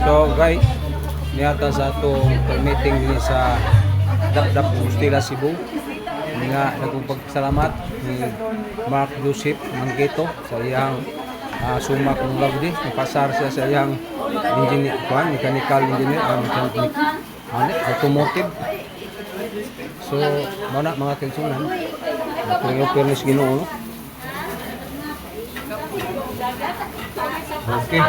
So guys, niyata sa atong meeting din sa Dapdap Ustila Cebu. Nga nagpagpasalamat ni Mark Joseph Manggeto sa iyang sumak ng labdi. Napasar siya sa iyang engineer, mechanical engineer, automotive. So, mana mga kaigsunan, fairness Ginoo. Okay.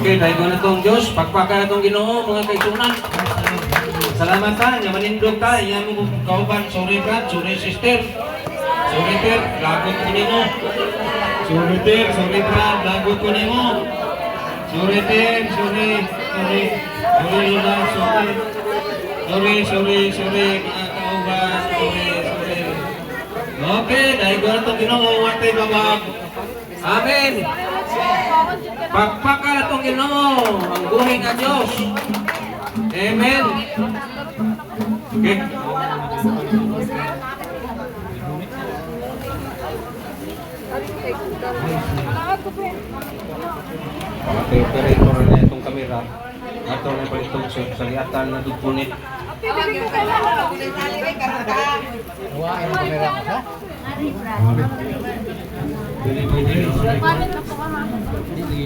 Okay, dahil ko na itong Diyos, pagpaka na itong Ginoo, mga kaigsunan. Salamat ka, nga manindog ka, iyan mo kauban, sorry brad, sorry sister. Sorry ter, lagot ko nimo. Sorry ter, sorry brad, lagot ko nimo. Sorry ter, sorry, sorry. Sorry Lola, sorry. Sorry, mga kauban, sorry. Okay, dahil ko na itong Ginoo, watay babag. Amen. Pagpaka na itong Ginoo, ang buhay nga Diyos. Amen. Okay. Okay, operator na itong kamera. Ato na pa itong saliatan na dupunit.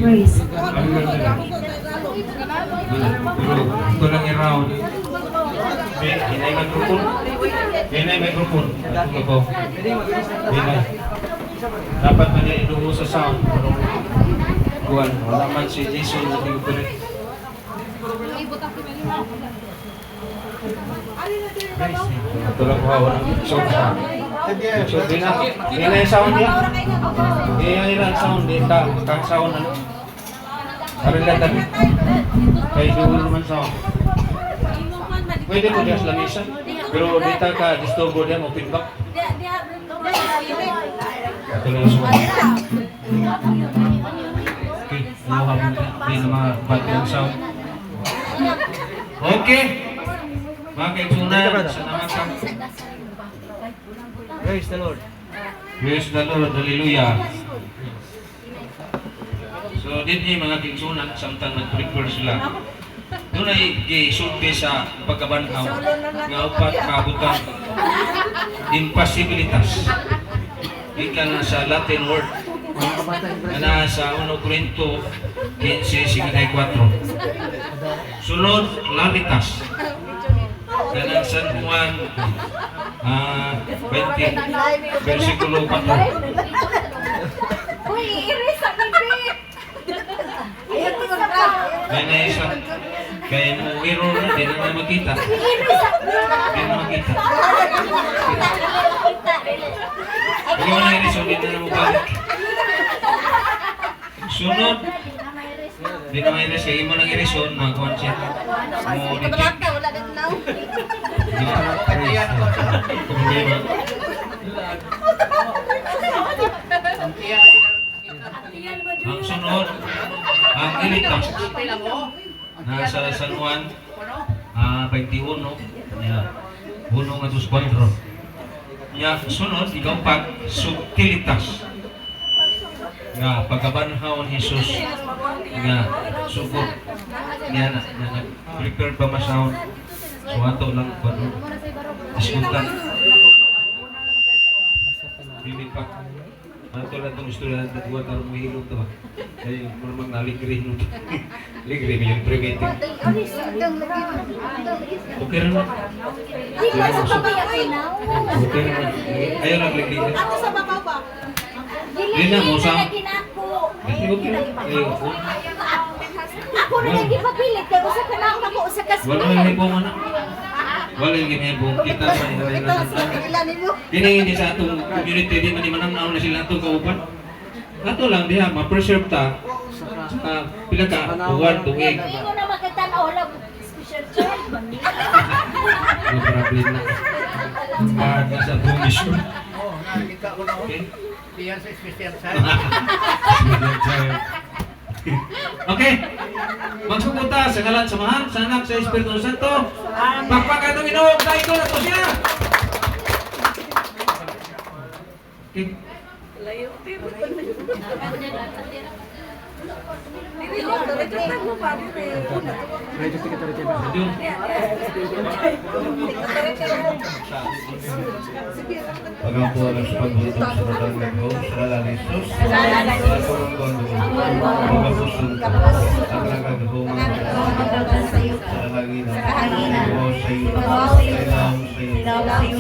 Praise. Ito lang i-round. Hinay microphone. Hinay microphone. Hinay. Dapat na niya iluho sa sound. Kuhan, wala man si Jason na tingin. Ito lang kuha, walang short sound. Short din na. Hinay sound niya. Hinay lang sound. Kang sound ano. Karilatan. Kaya duhul naman sound. Pwede mo diya sa lamisa. Pero dito ka, disturbo diya mo, feedback. Ito lang yung suwan. Okay, nakuha mo hindi na mga background sound. Okay. Mga kaigsunan, sa naman ka. Praise the Lord. Praise the Lord, hallelujah. So, din mga kaigsunan, samtang nag-prepare sila. Doon ay gisulti sa pagkabanhaw nga upat kabutan impossibilitas. Ika na sa Latin word na sa 1 Corinto 15:54. Sunod, lalitas. Ganang San Juan 20, versikulo 4. Uy, iris sa bibig! Ayan mo na! Kaya isa, kaya mo wiro na, di na makita. Di na makita. Huwag mo na iris, hindi na mabalik. Sunod, di na may iris, kaya mo nang irison, mga konsya. Mo detect. Problema. Ang sunod, ang ilitas. Nasa San Juan 21, bunong nga 2:4. Ya, sunod, ikaw-pat, subtilitas. Nga, pagkabanhaw ni Jesus, nga, sugot. Nga na, prepare pa masound. So, ato lang, diskutan. Bibig pa. Ato lang itong istorya na dua tarong mahilog ito ba? Ay, marumang naligri nung ligri, may yung primitive. Okay naman. Okay naman. Ayaw lang ligri. Ako sa baba ba? Hindi na, musang. Okay. Ako na naging mapilit. Kaya usa ka na ako sa kasmin. Wala yung hibong anak. Wala yung hibong. Kita sa hiray na nandang. Hindi sa atong community, di manang-naon na sila atong kaupan. Ato lang diha, ma-preserve ta. Pila ka, buwan, tungig. Hindi mo na makatanaw lang. Special child. No problem na. Nasa promission. Nakita ko na Okay. Diyan sa special child. Okay. Magsupunta sa ngalan sa Mahal, sa Anak, sa Espiritu Santo. Pagpaka itong Ginoo, dahil ko na po siya. Okay. Record mo pa. Yun. Pagampo alam sa pagbuntong sa batang nagho, sa ngalan ni Jesus, sa kurungkong mga pusun ko, ang nagagahong mga sa hangin ng Diyos sa iyo, sa ilaw sa iyo,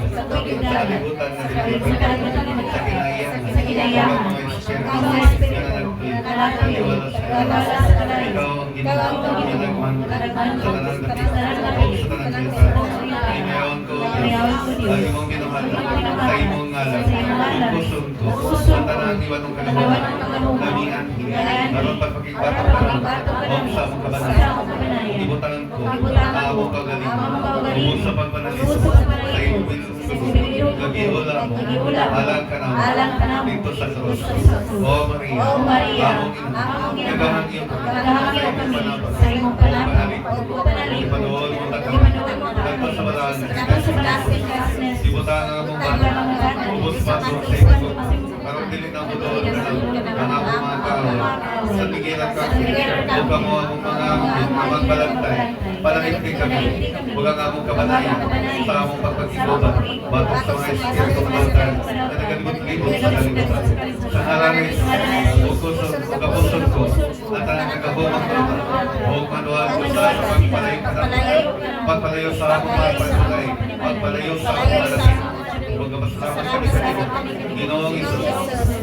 sa tubig dagat, sa kalibutan na dito, sa kinayang, mga espiritu, na nagtiwala sa iyo, ikaw ang ginagman, sa tanang natin, o sa tanang salita, inayawan ko, lagi mong ginamahal, sa imong ngalan, yung puson ko, sa tanang iwan ng kalabutan, namihan, naroon pagpakikbatang ka, o sa among kabanan, ibutangan ko, na among kagalingan, umod sa pagpanalis, sa imong bilong gagiula mo, alang ka naman, dito sa krus. O Maria, among ina, nagahang iyong kami, sa imong panalig, ipanuol mo na kami, dito sa balaan, ibutangan among banan, ubos pasok sa imong, parang dili na mo doon ang among mga tao, sa pigilan ka, huwag ka mo among mga magbalantay, palangit kami, huwag ang among kabanayan, sa among pagpagkibutan, batok sa mga espiritu ng altar, na nagalibot-libot sa kalibutan. Sa harangis, kapuson ko, at ang nagabumang ko, huwag manual ko sa pagpalayo sa among mga pagpalay, pagpalayo sa among malasing, huwag ka masalamat kami sa iyo. Ginoong Isus,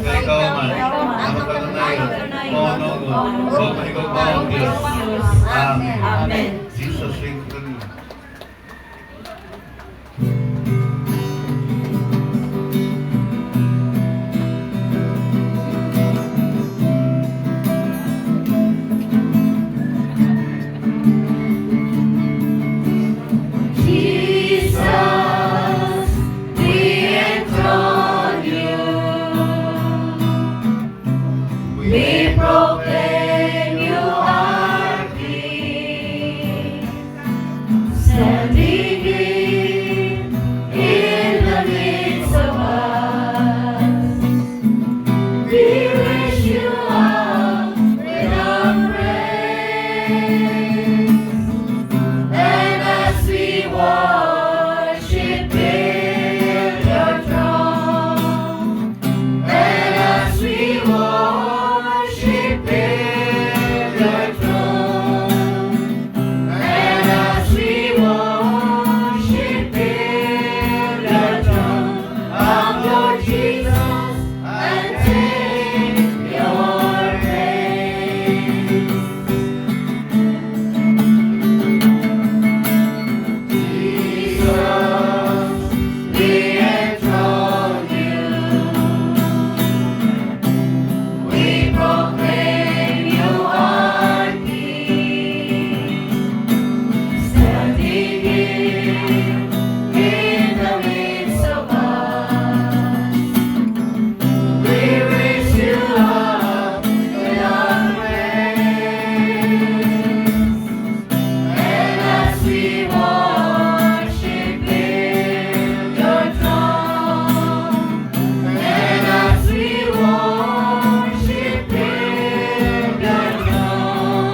kaya ikaw man, na magkatunayan, monongon, huwag mahigog mo ang Diyos. Amen. Jesus, thank you. We proclaim you are King, standing in the midst of us. We raise you up with our praise, and as we worship in your throne, and as we worship in your throne, and as we worship in your throne, our Lord Jesus, and sing your praise. Jesus, we enthrone you. We proclaim you are King, standing in the midst of us. We raise you up with our praise, and as we worship in your throne, and as we worship in your throne,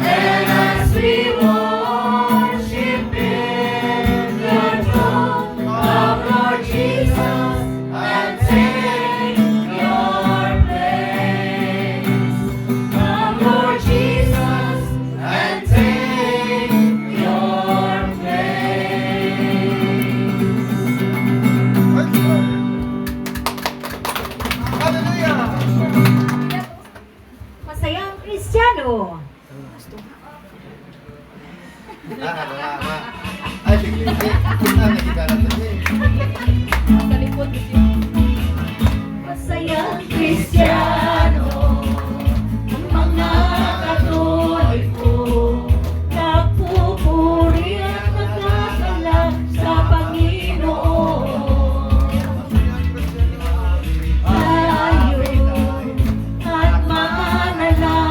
and as we worship in your throne, come Lord Jesus, and take your place. Come Lord Jesus, and take your place. Masayang Kristiyano. Ay, sige. Nakikala na siya. Masayang Kristiyano. Ang mga Katoliko. Nagpupuri at nagkakalak sa Panginoon. Tayo at manalangin.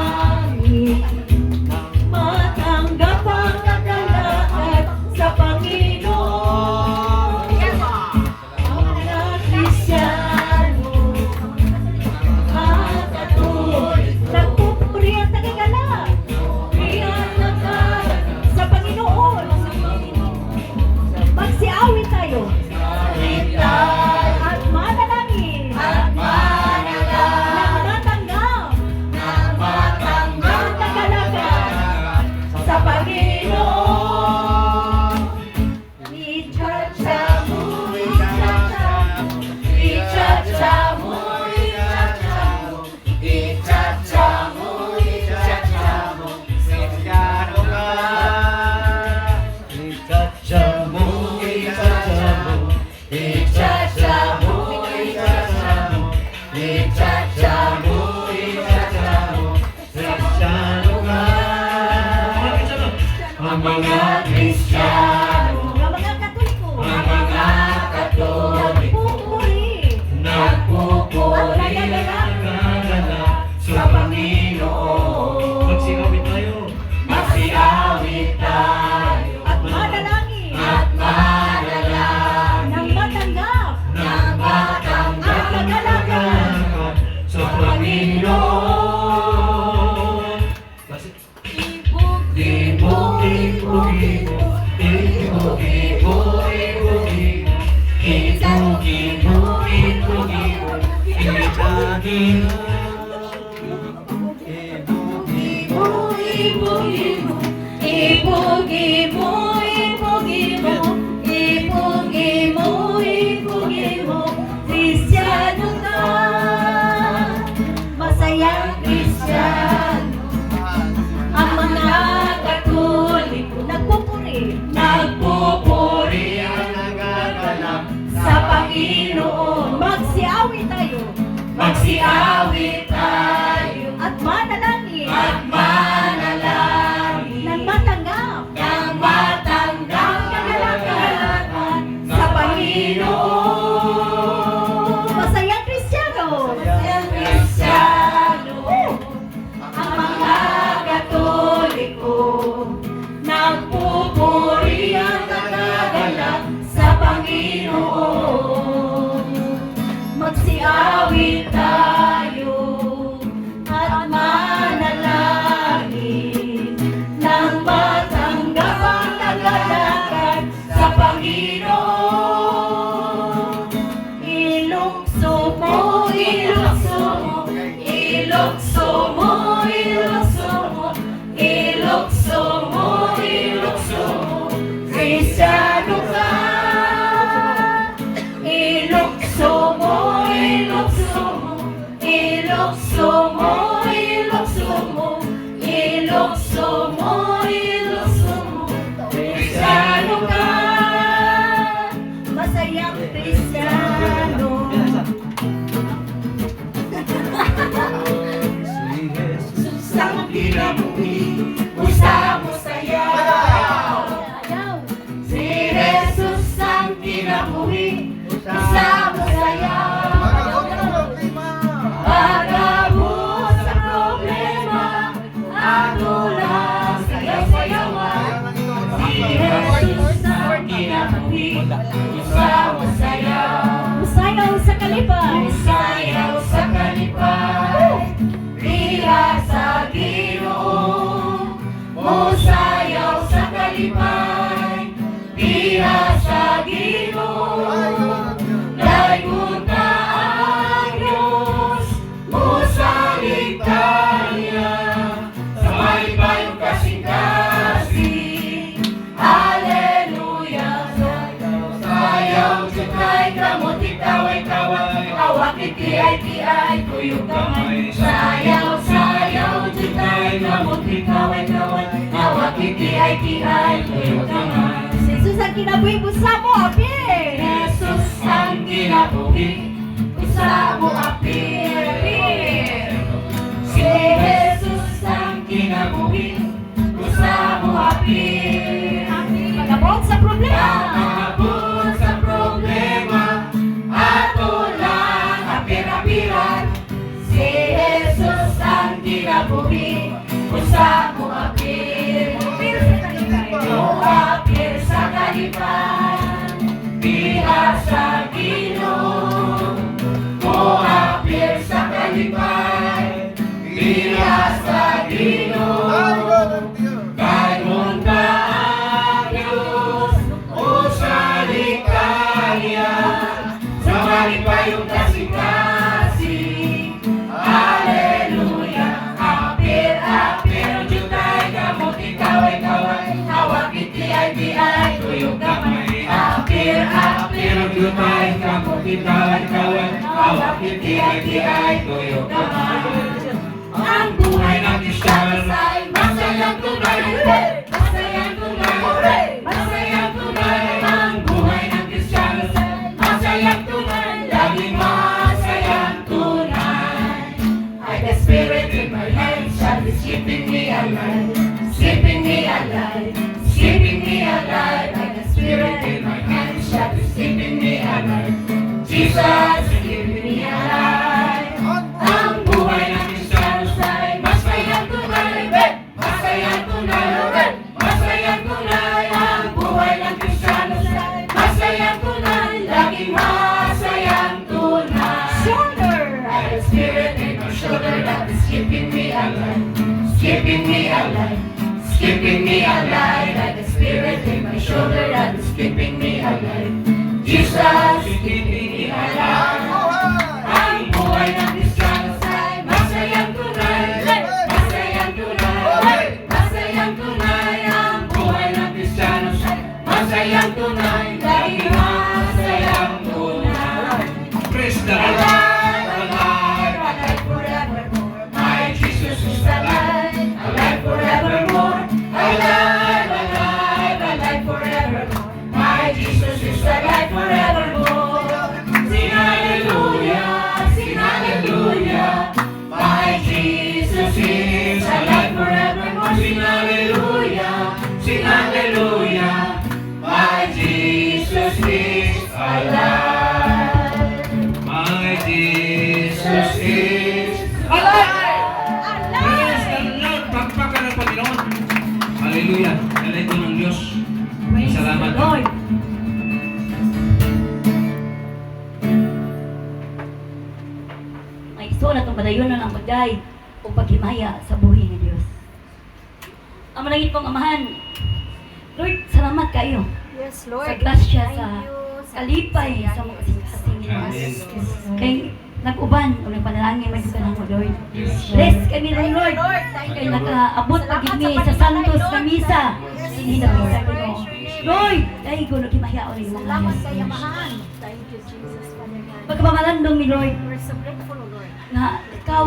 Matanggap ang kagalakan sa Panginoon. Mga Kristiyano, ang mga Kristiyano, ang mga Katoliko, ang mga Katoliko, nagpupuri at nagalak sa Panginoon. Magsiawit tayo. Magsiawit tayo. at manalangin, At manalangin. nang matanggap Nang matanggap ang kagalakan sa Panginoon. Kasi ibog, ibog, ibog, ibog, ibog, ibog, ibog, ibog, ibog, ibog, ibog, Kristiyano ka, masayang Kristiyano, ang mga Katoliko nagpupuri ang nagaganap sa Panginoon. Magsiawit tayo magsiawit tayo at manalangin at manalangin nang matanggap nang matanggap ang kagalakan sa Panginoon. masayang Kristiyano, Kristiyano, ang mga Katoliko nagpupuri at nagagalak sa Panginoon. Magsiawit tayo at manalangin nang matanggap ang kagalakan sa Panginoon. Ilukso mo, ilukso mo, ilukso mo, ilukso mo, ilukso mo, ilukso mo, Kristiyano ka. Ilukso mo, ilukso mo, ilukso mo, ilukso mo, ilukso mo, ilukso mo, Kristiyano ka, masayang Kristiyano. Susang kinabuhi, usamo sayaw. Si Jesus ang kinabuhi, usamo sayaw. Pagabot sa problema, ako lang sayaw-sayawan. Si Jesus ang kinabuhi, usamo sayaw. Usayaw sa kalipay, usayaw sa kalipay. Tira sa Ginoo, musayaw sa kalipay. Tira sa Ginoo, dayon ka ang Diyos, musaligtan niya sa malipayong kasing-kasing. Hallelujah, sayaw jutay kamot itaway-taway, awak iti-ay-ti-ay kuyog kamay. Sayaw, sayaw jutay kamot itaway-taway, awak iti-ay-ti-ay kuyog kamay. Jesus ang kinabuhi, usamo apir. Jesus ang kinabuhi, usamo apir. Si Jesus ang kinabuhi, usamo apir. Pagabot sa problema, pagabot sa problema, ato lang apir-apiran. Si Jesus ang kinabuhi, usamo apir. Apir sa kalipay, diha sa Ginoo. Apir sa kalipay, diha sa Ginoo. Dayon ka ang Diyos, usaligtan niya sa malipayong kasing-kasing. Hallelujah, apir-apir jutay kamot ikaway-kaway, awak iti-ay-ti-ay kuyog kamay. Apir-apir jutay kamot ikaway-kaway, awak iti-ay-ti-ay kuyog kamay. Ang buhay ng Kristiyano ay masayang tunay, masayang tunay, masayang tunay. Ang buhay ng Kristiyano ay masayang tunay, laging masayang tunay. The Spirit in my life shall be keeping me alive, keeping me alive, Jesus, keep me alive. Ang buhay ng Kristiyano ay masayang tunay. Masayang tunay. Masayang tunay. Ang buhay ng Kristiyano ay masayang tunay. Laging masayang tunay. Shoulder. I have a spirit in my shoulder that is keeping me alive. Keeping me alive. Keeping me alive. Like a spirit in my shoulder that is keeping me alive. Jesus, keeping me alive. Ang buhay ng Kristiyano ay masayang tunay. Masayang tunay. Masayang tunay. Ang buhay ng Kristiyano ay masayang tunay. Laging masayang tunay. Praise the Lord. Alive, alive forevermore. My Jesus is alive. Alive forevermore. Alive, alive, alive forevermore. My Jesus is alive forevermore. Sing hallelujah, sing hallelujah. My Jesus is alive forevermore. Sing hallelujah, sing hallelujah. My Jesus is alive. My Jesus is alive! Praise the Lord! Pagpakan ng Panginoon. Hallelujah! Galito ng Diyos. Salamat. Lord. May iso na itong padayonan ang pagday o paghimaya sa buhay ni Diyos. Ang malangit pong Amahan, Lord, salamat kayo Yes, Lord. sa grasya, Thank sa you. kalipay, sa mga kasing-kasing Amen. kay nag-uban o nagpanalangin may ka mo, Lord. Yes. Bless kami rin, Lord. Lord. Thank Kay you. nakaabot Salamat pagigmi sa sa Santos na Lord. misa. Yes. Hindi na misa ko. Lord, dahil ko naghimayaon ni mga Salamat sa Yamahan. Thank you, Jesus, Father God. pagkamalandong mi, Lord, We're so grateful, Lord. nga ikaw,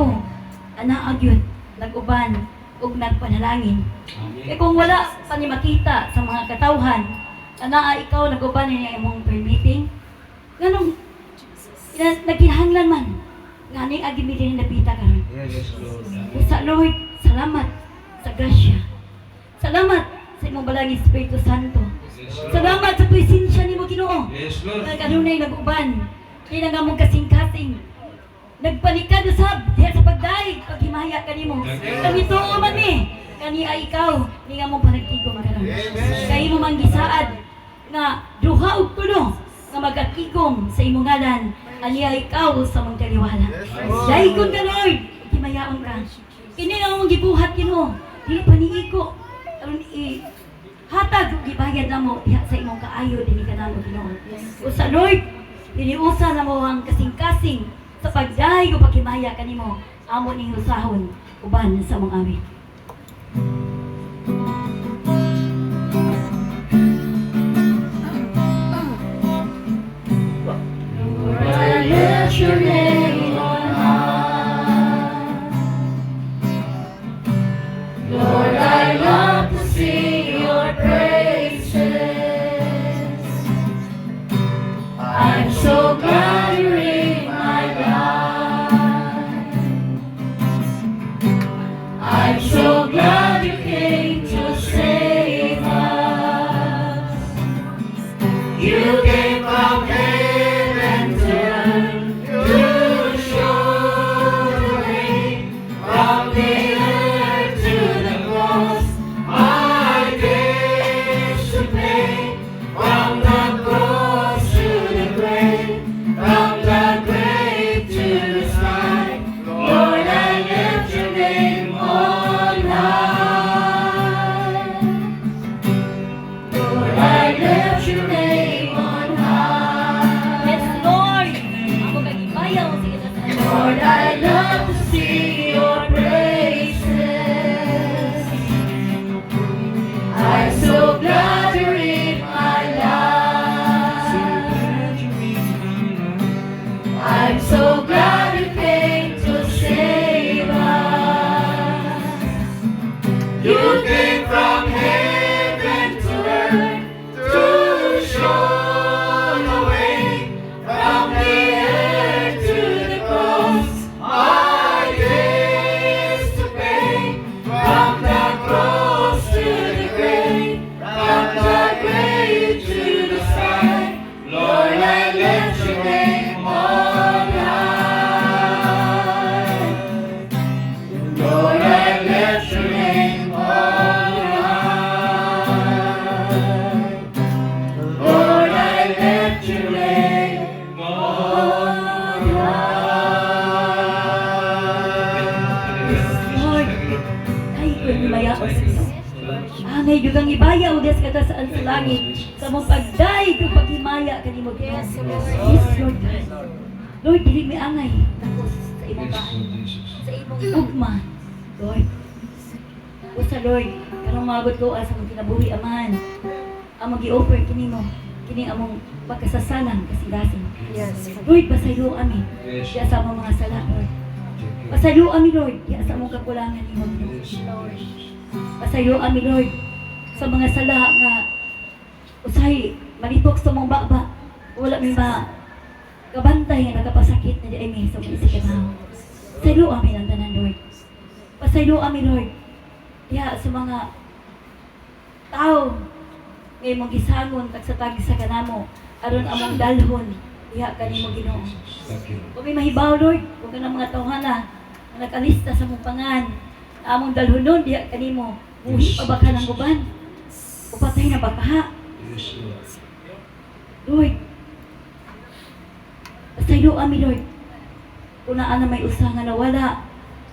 anaag yun, nag-uban, ug nagpanalangin. Kaya kung wala pa ni makita sa mga katawhan, anaa ikaw nag-uban niya imong permitting, ganong, nagkinahanglan man, nga ning agi mi rin napita ka ron. Yes, Lord. Sa Lord, salamat sa grasya. Salamat sa imong balang Espiritu Santo. Salamat sa presensya nimo Ginoo. Yes, Lord. Nga kanunay nag-uban, di na nga mong kasing-kasing. Nagpanikad usab diha sa pagdaig, paghimaya kanimo. Kami tuo man ni, kani ay ikaw, di nga mong panagtigom karon. Kay mo man gisaad nga duha ug tulo nga magakigom sa imong ngalan, ani ay ikaw sa mong kaliwala. Dahil kun ka Lord, himayaon ka. Kini nga mong gibuhat Ginoo, dili pa niiko. Aron hatag ug gibayad namo diha sa imong kaayo dinhi kanamo Ginoo. Usa Lord, iniusa na mo ang kasing-kasing sa pagdahay o paghimaya kanimo amo ning usahon uban sa mga awit. Lord, I lift your name on high. Lord, I love to sing your praises. I'm so glad you're in my life. I'm so glad you came to save us. You came from heaven to show the way from the earth to the cross. I dare to pay from the cross to the grave, from the grave to the sky. Lord, I lift your name on high. Lord. Ay, ko ni maya ko sa Ginoo. Angay dugang ibaya udas kata saan sa langit. Sa mong pagday kung paghimaya kanimo Ginoo. Yes, Lord. Lord, dili mi angay. Tapos sa imong Yes, bahay. Lord Jesus. Sa imong ugma. Lord. O sa Lord, karong magot ko sa mong kinabuhi aman. Ang mag-i-offer kini mo. Kini among pagkasasalang kasigasing. Yes. Lord, pasaylo ami. Yes. Diya sa among mga sala, Lord. Thank you. Pasaylo ami, Lord. Diya sa among kakulangan ni mo. Yes, Lord Jesus. Pasaylo ami, Lord. Sa mga sala nga usahay, malitok sa mong baba. Wala may kabantay nga nakapasakit na di ay may sa mga isikanaw. Pasaylo ami ng tanan, Lord. Pasaylo ami, Lord. Diya sa mga tao ngay mong gisangon tag sa tag sa kanamo aron among dalhon diha kanimo Ginoo. Thank you. Kung may mahibaw, Lord, kung ka ng mga tawhana na nakalista sa mong pangan na among dalhonon diha kanimo buhi pa ba ka ng uban o patay na ba ka? Yes, Lord. Lord, pasaylo ami, Lord, kung naa na may usa nga nawala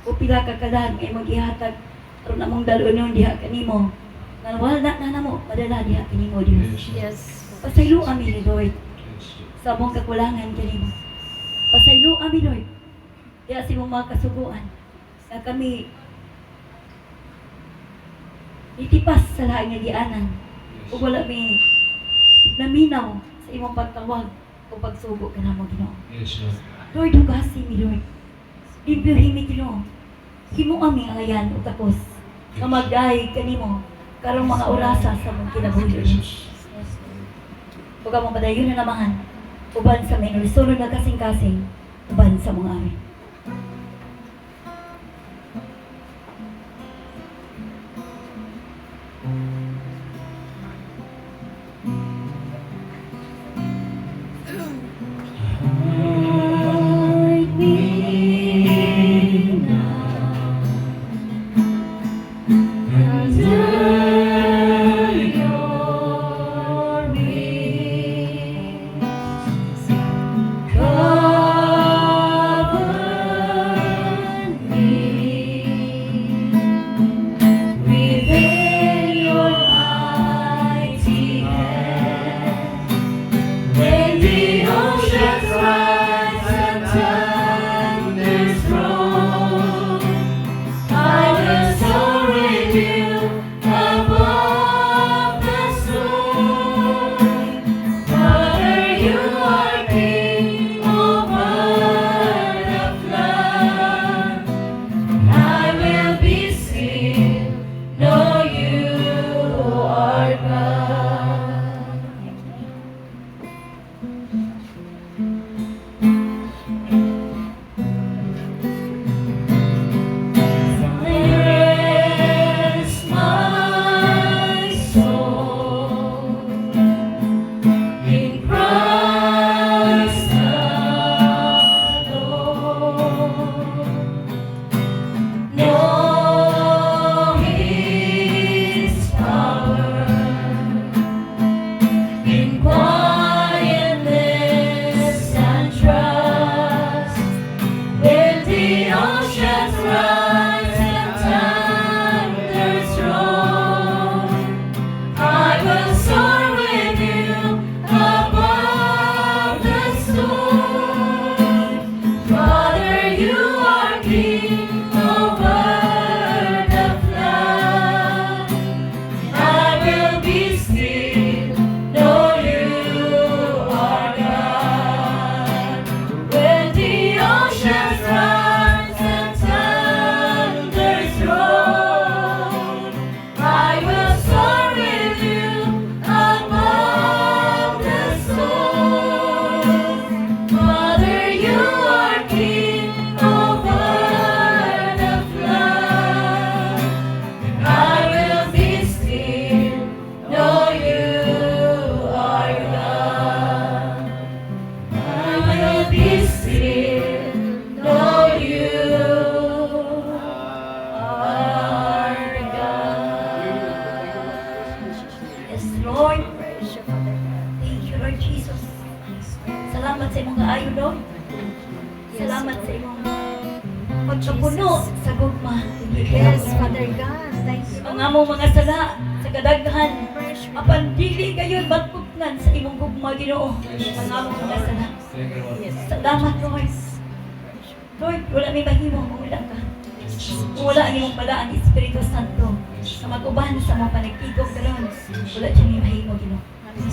o pila ka kalag ay mag-ihatag aron among dalhonon diha kanimo na nawala na namo madala diha kanimo Dios. Yes. Pasaylo ami ni Lord Yes, Lord. sa among kakulangan kanimo. Pasaylo ami, Lord. Diya sa imong mga kasuguan na kami itipas sa lahat nga gianan ug wala mi naminaw sa imong pagtawag o pagsugo kanamo Ginoo. Yes, Lord. Lord, hugasi mi, Lord. Limpyohin mi, Ginoo. Himo ami ang ayan o tapos nga magdahay kanimo karong mga orasa sa mong kinabuhi. Jesus. Huwag ka mong padayon na namahan. Uban sa may nalisunod na kasing-kasing. Uban sa mga amin. Salamat sa imong pagkapuno sa gugma. Yes, Father God. Thank you. Ang among mga sala sa kadaghan, apan dili gayon batputnan sa imong gugma Ginoo. Ang among mga sala. Salamat Lord. Lord, wala may mahimo kung wala ka. Kung wala ang imong pala ang Espiritu Santo na mag-uban sa mga panagtigong karon, wala siya may mahimo Ginoo.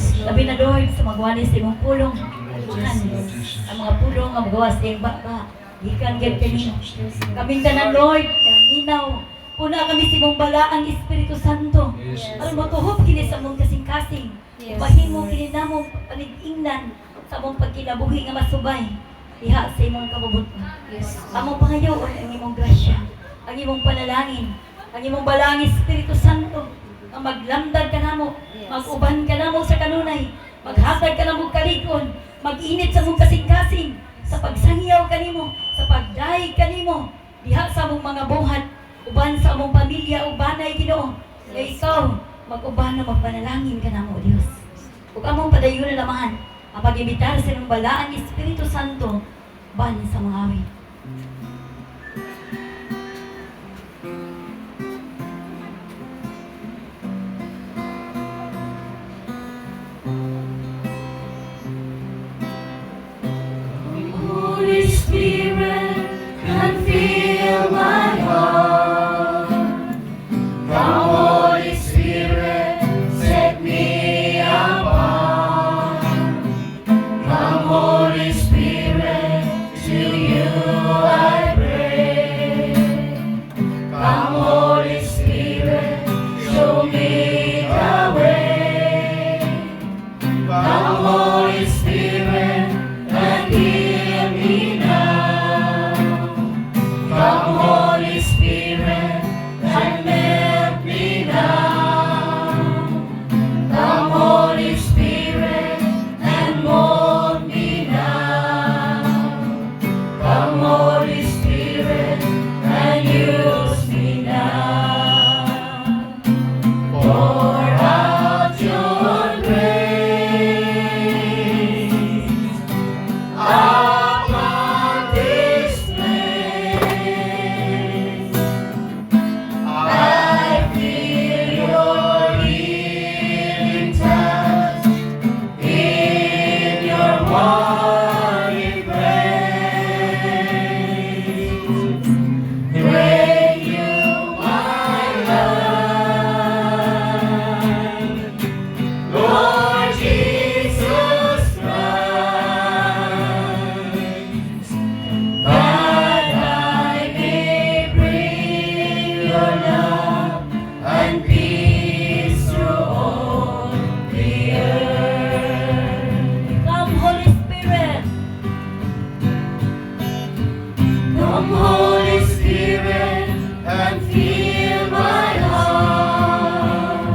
Sabi na Lord, sa magwali sa imong pulong, ang mga pulong ang magawa sa iyong baba, ikan gad kanino. Kaming tanan Lord, minaw, puna kami sa imong bala ang Espiritu Santo. Alam mo, tuhop kini sa mong kasing-kasing. Bahin mo kini namong panig-ingnan sa mong pagkinabuhi nga masubay. Diha sa imong kabubuton. Among pangayoon ang imong grasya, ang imong panalangin, ang imong balang Espiritu Santo, ang maglamdag ka namo, mag-uban ka namo sa kanunay, maghatag ka namo kalikon, mag-init sa mong kasing-kasing, sa pagsangyaw kanimo, sa pagdaig kanimo, diha sa among mga buhat, uban sa among pamilya, ubanay Ginoo. Nga ikaw, mag-uban na magpanalangin ka namo, Dios. Ug among padayon na lamahan, ang pag-imitar sa imong balaan Espiritu Santo, ban sa mga awit. Holy Spirit, come fill my heart. Come, Holy Spirit, set me apart. Come, Holy Spirit, to you I pray. Come, Holy Spirit, show me the way. Come, Holy Spirit, and heal me now. Come, Holy Spirit, and melt me now. Come, Holy Spirit, and mold me now. Come, Holy Spirit, and use me now. Pour out your grace upon this place. I feel your healing touch in your warm embrace. Bring you my life, Lord Jesus Christ, that I may bring your love and peace through all the earth. Come, Holy Spirit. Come, Holy Spirit, and fill my heart.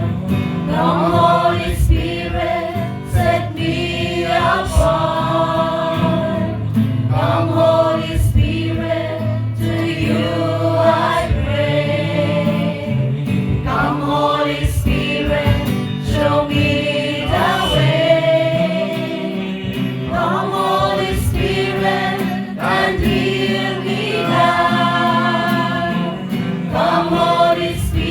Come, Holy Spirit, set me apart. Come, Holy Spirit, to you I pray. Come, Holy Spirit, show me the way. Come, Holy Spirit, and heal me now. Come, Holy Spirit.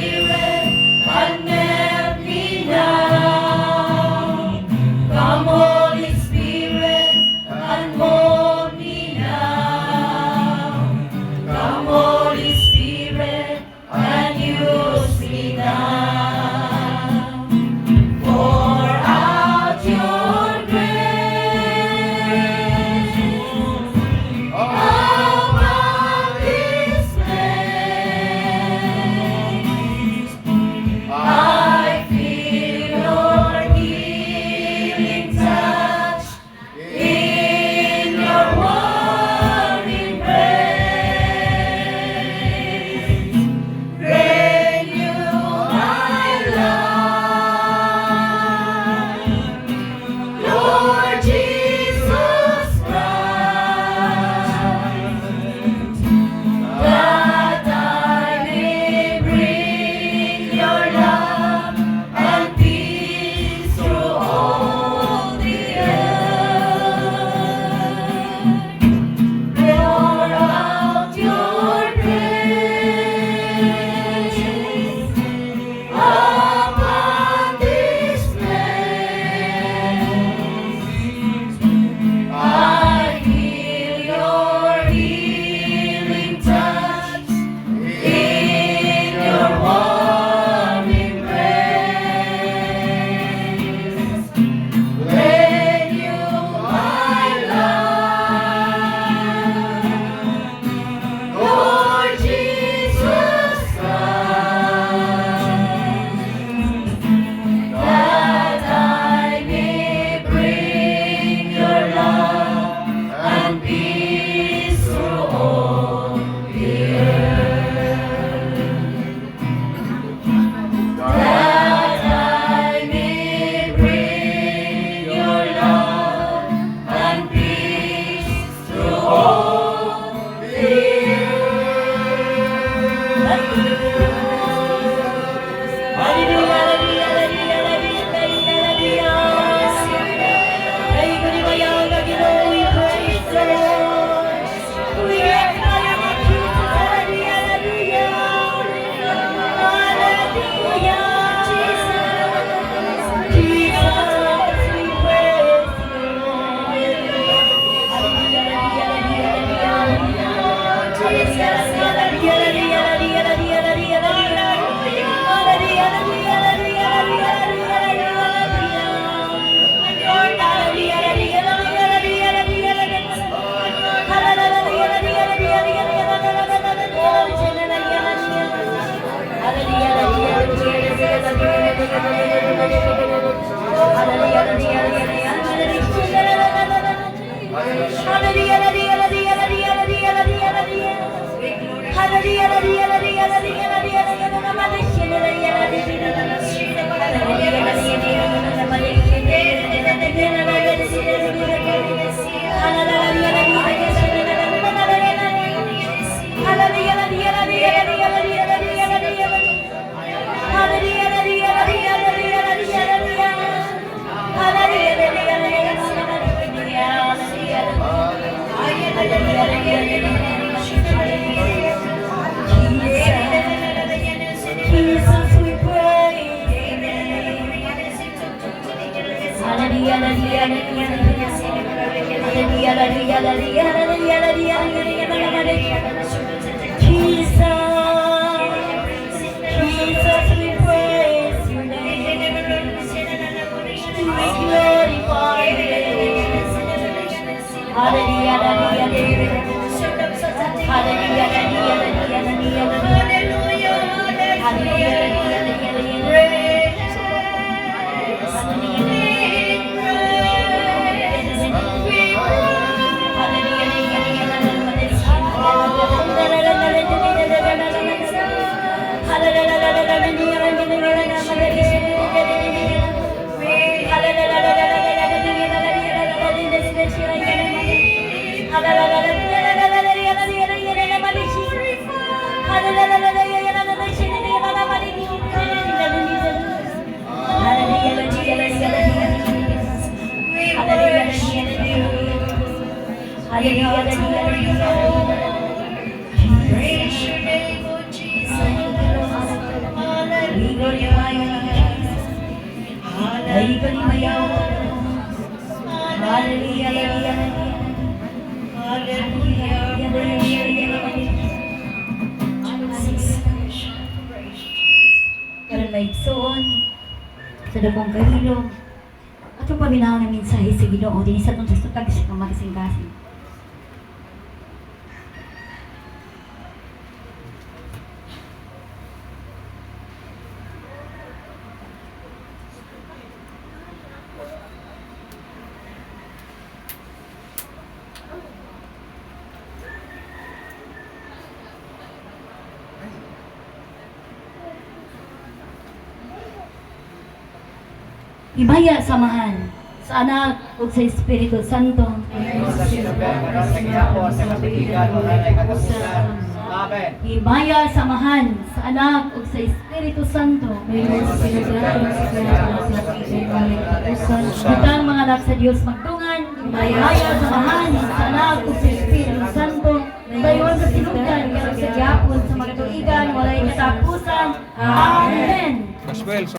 Jesus, we praise your name. We glorify your name. Hallelujah, hallelujah, Praise your name, oh Jesus. We glorify you, Jesus. Hallelujah. Hallelujah. Karon may igsoon sa dakong kahilom. Atong paminaw na mensahe sa Ginoo dinhi sa atong sutag sa magasing-gasing. Himaya samahan sa Anak ug sa Espiritu Santo. Amen. Himaya samahan sa Anak ug sa Espiritu Santo. Kitang mga anak sa Dios magtungan. Himaya samahan sa Anak ug sa Espiritu Santo. Dayon sa sinugan karon sa gyapon sa mga tuigan walay katapusan. Amen.